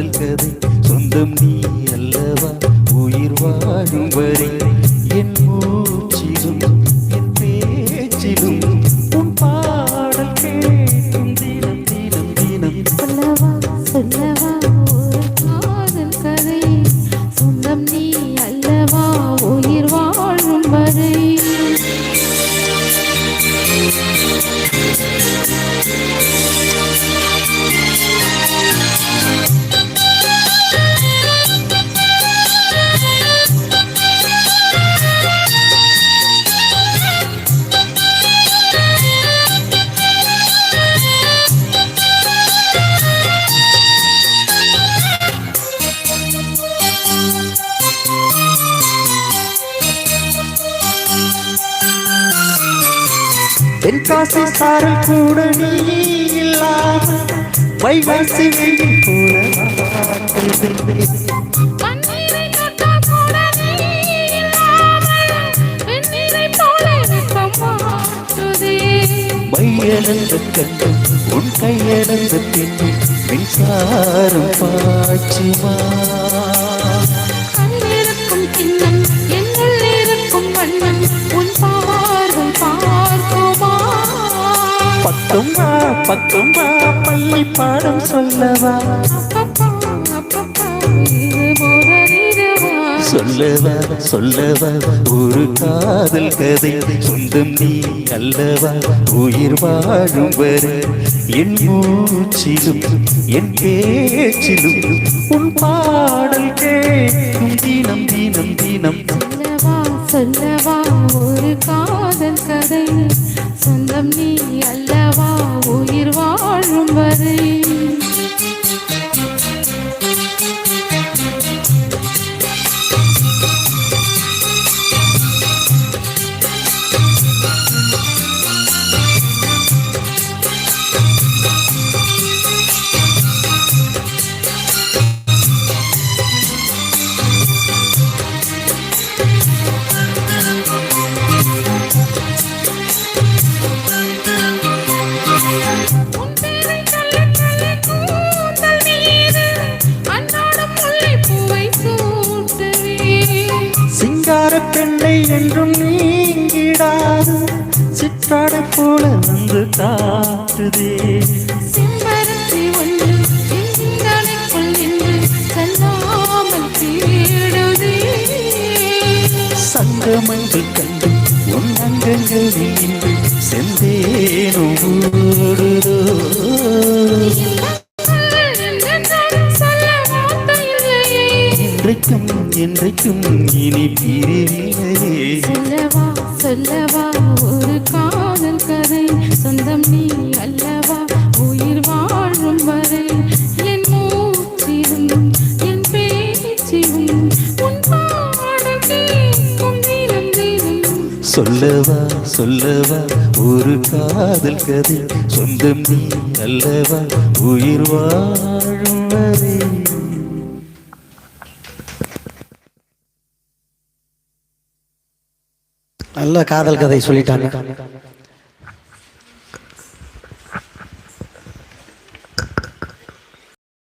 காதல் கதை சொந்தம் நீ அல்லவா உயிர் வாழும் வரை என் மூச்சிலும் என் பேச்சிலும் உன் பாடல் கேட்கும் தினம் தினம் தினம் சொல்லவா சொல்லவா ஒரு காதல் கதை சொந்தம் நீ அல்லவா உயிர் வாழும் வரை தென்காசி சாரல் கூட நீ இல்லாமல் வைகாசி வெயில் போல மையளந்த கண்ணும் உன் கையளந்த பெண்ணும் மின்சாரம் பாய்ச்சுமா கண்ணிருக்கும் சின்னம் என்னுள் இருக்கும் வண்ணம் உன் பார்வை பார்க்குமா பக்கம் வா பக்கம் வா பள்ளி பாடம் சொல்லவா சொல்லவா சொல்லவா ஒரு காதல் கதை சொந்தம் நீ அல்லவா உயிர் வாழும் வரை என் மூச்சிலும் என் பேச்சிலும் உன் பாடல் கேட்கும் தினம் தினம் தினம் சொல்லவா சொல்லவா ஒரு காதல் கதை சொந்தம் நீ அல்லவா உயிர் வாழும் வரை சிங்கார பெண்ணை என்றும் நீங்கிடாது சிற்றாடை போல வந்து காட்டுதே செம்பருத்தி ஒன்று எங்களுக்குள் நின்று செல்லாமல் தேடுதே சங்கமங்கள் கண்டு உன் அங்கங்களில் இன்று செந்தேனும் ஓடுதோ என்றைக்கும் என்றைக்கும் இனி பிரிவில்லையே சொல்லவா சொல்லவா ஒரு காதல் கதை சொந்தம் நீ அல்லவா உயிர் வாழும் வரை என் மூச்சிலும் என் பேச்சிலும் உன் பாடல் கேட்கும் தினம் தினம் சொல்லவா சொல்லவா ஒரு காதல் கதை சொந்தம் நீ அல்லவா உயிர் வாழும் வரை. நல்ல காதல் கதை சொல்லிட்டாங்க.